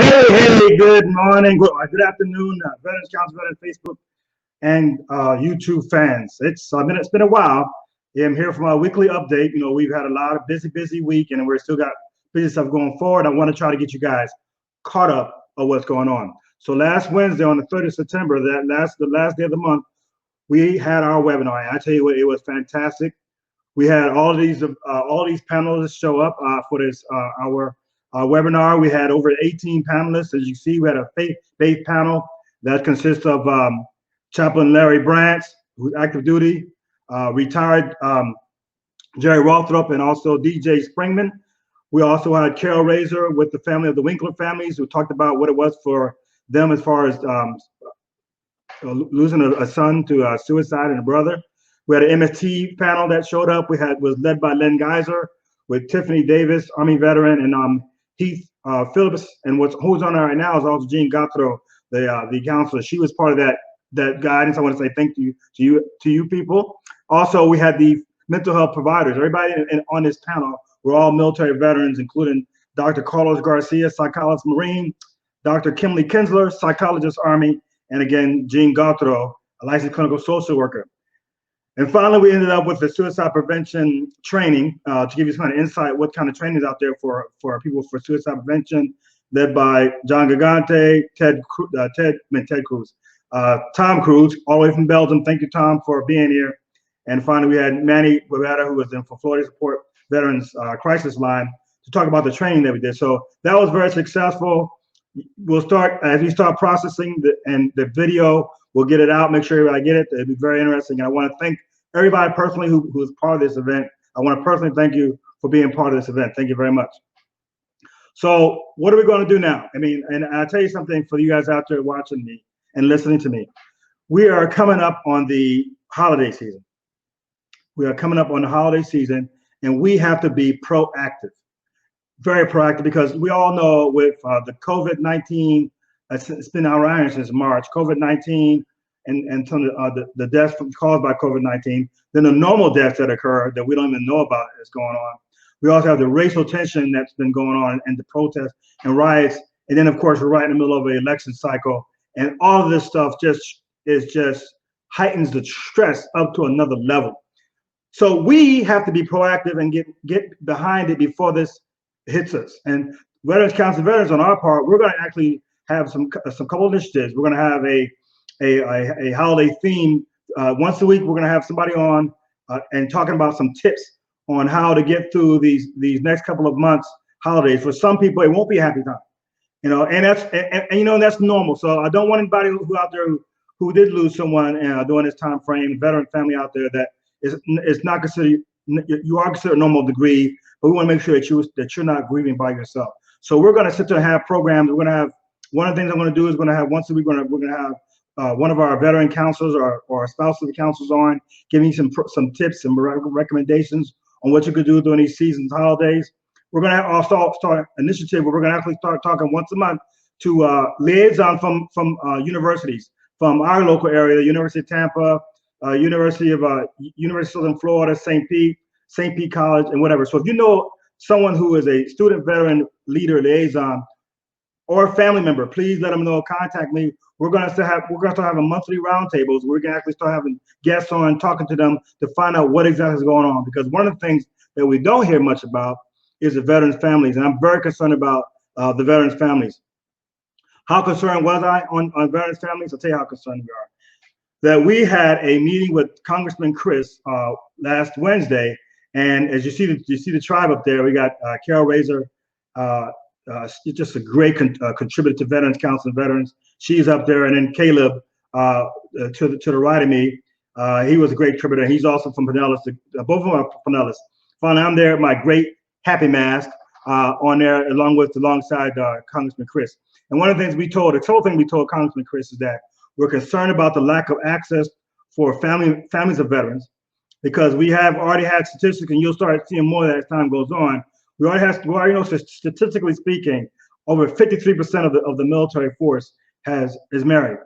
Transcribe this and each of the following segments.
Hey, good morning, good afternoon, Veterans Council, Veterans Facebook, and YouTube fans. It's been a while. Yeah, I'm here for my weekly update. We've had a lot of busy week, and we're still got busy stuff going forward. I want to try to get you guys caught up on what's going on. So last Wednesday, on the 30th of September, the last day of the month, we had our webinar. And I tell you what, it was fantastic. We had all these panelists show up for this our webinar. We had over 18 panelists. As you see, we had a faith panel that consists of Chaplain Larry Branch, who's active duty, retired Jerry Rothrop, and also DJ Springman. We also had Carol Razor with the family of the Winkler families, who talked about what it was for them as far as losing a son to suicide and a brother. We had an MST panel that showed up. Was led by Len Geyser with Tiffany Davis, Army veteran, and Heath Phillips. And who's on there right now is also Jean Gautreau, the counselor. She was part of that guidance. I want to say thank you to you people. Also, we had the mental health providers. Everybody on this panel were all military veterans, including Dr. Carlos Garcia, psychologist Marine, Dr. Kimberly Kinsler, psychologist Army, and again, Jean Gautreau, a licensed clinical social worker. And finally, we ended up with the suicide prevention training to give you some kind of insight what kind of training is out there for people for suicide prevention, led by John Gigante, Ted Cruz, Tom Cruz, all the way from Belgium. Thank you, Tom, for being here. And finally, we had Manny Guevara, who was in for Florida Support Veterans Crisis Line, to talk about the training that we did. So that was very successful. We'll start, as we start processing the video, we'll get it out, make sure everybody get it. It'll be very interesting. And I want to thank everybody personally who was part of this event. I want to personally thank you for being part of this event. Thank you very much. So what are we going to do now? I mean, and I'll tell you something for you guys out there watching me and listening to me. We are coming up on the holiday season. We are coming up on the holiday season, and we have to be proactive, very proactive, because we all know with the COVID-19, it's been around since March, COVID-19 and some of the deaths caused by COVID-19, then the normal deaths that occur that we don't even know about is going on. We also have the racial tension that's been going on and the protests and riots. And then, of course, we're right in the middle of an election cycle. And all of this stuff just heightens the stress up to another level. So we have to be proactive and get behind it before this hits us. And Veterans Council Veterans, on our part, we're going to actually have some couple initiatives. We're going to have a holiday theme once a week. We're going to have somebody on and talking about some tips on how to get through these next couple of months holidays. For some people, it won't be a happy time, and that's normal. So I don't want anybody who out there who did lose someone during this time frame, veteran family out there that is not considered, you are considered a normal degree, but we want to make sure that you're not grieving by yourself. So we're going to sit there and have programs. We're going to have, one of the things I'm going to do is going to have once a week, we're going to have one of our veteran counselors or spouses of counselors on, giving you some tips and recommendations on what you could do during these seasons, holidays. We're going to also start an initiative where we're going to actually start talking once a month to liaison from universities from our local area, University of Tampa, University of Southern Florida, St. Pete College, and whatever. So if you know someone who is a student veteran leader liaison or a family member, please let them know. Contact me. We're going to start having monthly roundtables. We're going to actually start having guests on, talking to them to find out what exactly is going on. Because one of the things that we don't hear much about is the veterans' families, and I'm very concerned about the veterans' families. How concerned was I on veterans' families? I'll tell you how concerned we are. That we had a meeting with Congressman Chris last Wednesday, and as you see the tribe up there, we got Carol Razor, just a great contributor to Veterans Council of Veterans. She's up there, and then Caleb to the right of me. He was a great contributor. He's also from Pinellas. Both of them are Pinellas. Finally, I'm there, my great happy mask on there, alongside Congressman Chris. And one of the things we told Congressman Chris is that we're concerned about the lack of access for families of veterans, because we have already had statistics, and you'll start seeing more as time goes on. We already know statistically speaking, over 53% of the military force is married,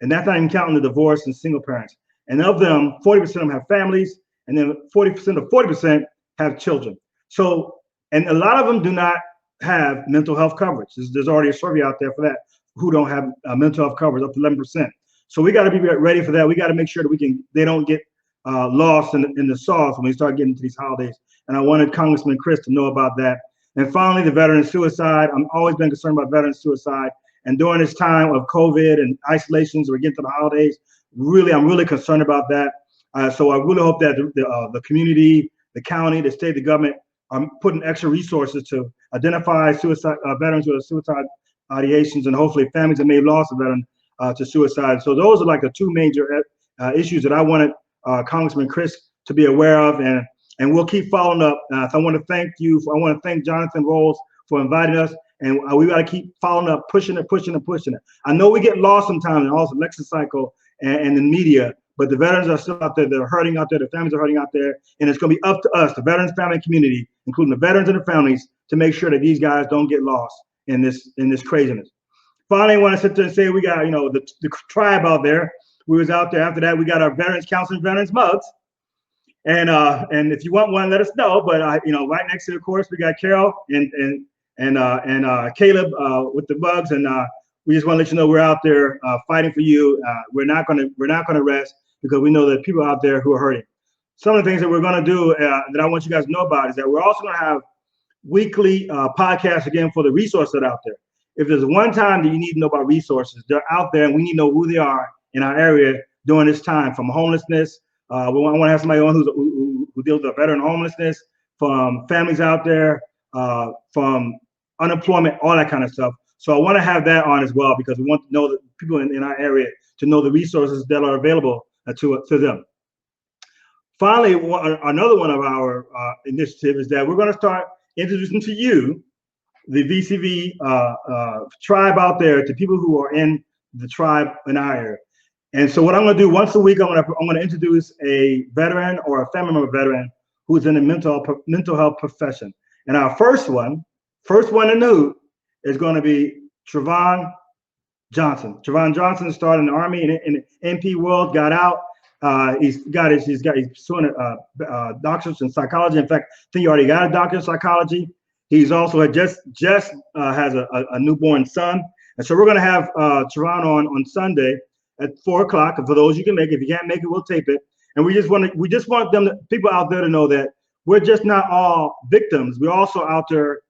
and that's not even counting the divorce and single parents. And of them, 40% of them have families, and then 40% have children. So, and a lot of them do not have mental health coverage. There's already a survey out there for that, who don't have mental health coverage, up to 11%. So we got to be ready for that. We got to make sure that they don't get lost in the sauce when we start getting to these holidays. And I wanted Congressman Chris to know about that. And finally, the veteran suicide. I've always been concerned about veteran suicide. And during this time of COVID and isolations, we're getting to the holidays, I'm really concerned about that. So I really hope that the community, the county, the state, the government are putting extra resources to identify suicide veterans with suicide ideations, and hopefully families that may have lost a veteran to suicide. So those are like the two major issues that I wanted Congressman Chris to be aware of, and we'll keep following up. So I want to thank you. I want to thank Jonathan Rolls for inviting us, and we got to keep following up, pushing it. I know we get lost sometimes in all the election cycle and the media, but the veterans are still out there. They're hurting out there. The families are hurting out there, and it's going to be up to us, the veterans family community, including the veterans and the families, to make sure that these guys don't get lost in this craziness. Finally, I want to sit there and say we got the tribe out there. We was out there. After that, we got our Veterans Council and Veterans mugs, and if you want one, let us know. But right next to, of course, we got Carol and Caleb with the mugs, and we just want to let you know we're out there fighting for you. We're not gonna rest, because we know that people out there who are hurting. Some of the things that we're gonna do that I want you guys to know about is that we're also gonna have weekly podcasts again for the resources that are out there. If there's one time that you need to know about resources, they're out there, and we need to know who they are in our area during this time. From homelessness, we want to have somebody on who deals with veteran homelessness, from families out there, from unemployment, all that kind of stuff. So I want to have that on as well, because we want to know that people in our area to know the resources that are available to them. Finally, another one of our initiatives is that we're going to start introducing to you the VCV tribe out there, to people who are in the tribe in our area. And so what I'm going to do once a week, I'm going to introduce a veteran or a family member veteran who's in the mental health profession. And our first one in the hoop is going to be Trevon Johnson. Trevon Johnson started in the Army in the MP world, got out. He's pursuing a doctorate in psychology. In fact, I think he already got a doctorate in psychology. He's also just has a newborn son. And so we're going to have Trevon on Sunday at 4 o'clock. And for those you can make it, if you can't make it, we'll tape it. And we just want people out there to know that we're just not all victims. We're also out there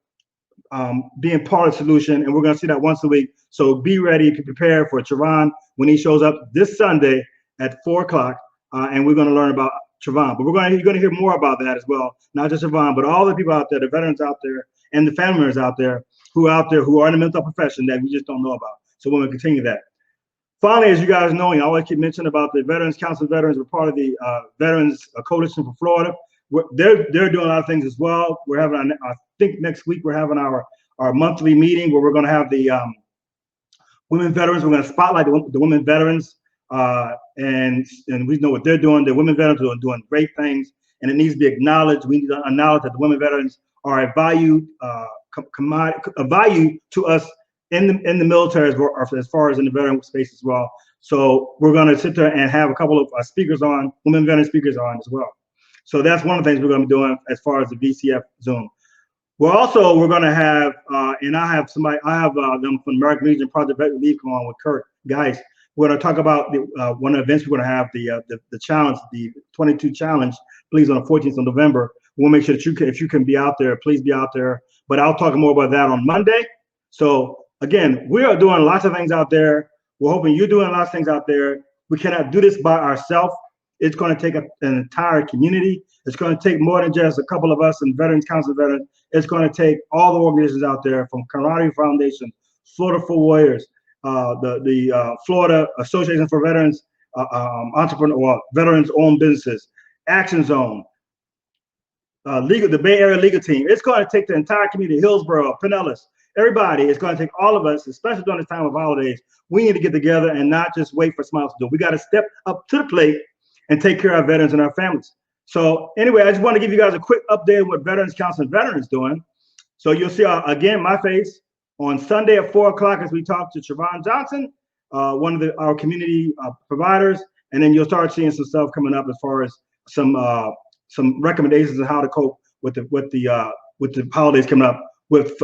being part of the solution, and we're going to see that once a week. So be ready, be prepared for Trevon when he shows up this Sunday at 4 o'clock, and we're going to learn about Trevon. But you're going to hear more about that as well, not just Trevon, but all the people out there, the veterans out there, and the family members out there who are in the mental profession that we just don't know about. So we're going to continue that. Finally, as you guys know, I always keep mentioning about the Veterans Council of Veterans. We're part of the Veterans Coalition for Florida. They're doing a lot of things as well. We're having, I think next week, we're having our monthly meeting where we're going to have the women veterans. We're going to spotlight the women veterans, and we know what they're doing. The women veterans are doing great things, and it needs to be acknowledged. We need to acknowledge that the women veterans are a value to us in the military as far as in the veteran space as well. So we're going to sit there and have a couple of speakers on, women veteran speakers on as well. So that's one of the things we're going to be doing as far as the VCF Zoom. We're going to have, and I have them from the American Legion Project Vet Relief come on with Kurt. Guys, we're going to talk about one of the events we're going to have, the challenge, the 22 challenge, please, on the 14th of November. We'll make sure that if you can be out there, please be out there. But I'll talk more about that on Monday. So again, we are doing lots of things out there. We're hoping you're doing lots of things out there. We cannot do this by ourselves. It's going to take an entire community. It's going to take more than just a couple of us in Veterans Council of Veterans. It's going to take all the organizations out there, from Camaraderie Foundation, Florida for Warriors, the Florida Association for Veterans, veterans-owned businesses, Action Zone, the Bay Area Legal Team. It's going to take the entire community, Hillsborough, Pinellas, everybody. It's going to take all of us, especially during this time of holidays. We need to get together and not just wait for someone else to do it. We got to step up to the plate and take care of our veterans and our families. So anyway, I just want to give you guys a quick update on what Veterans Council and Veterans is doing. So you'll see, again, my face on Sunday at 4 o'clock as we talk to Trevon Johnson, one of our community providers, and then you'll start seeing some stuff coming up as far as some recommendations on how to cope with the holidays coming up with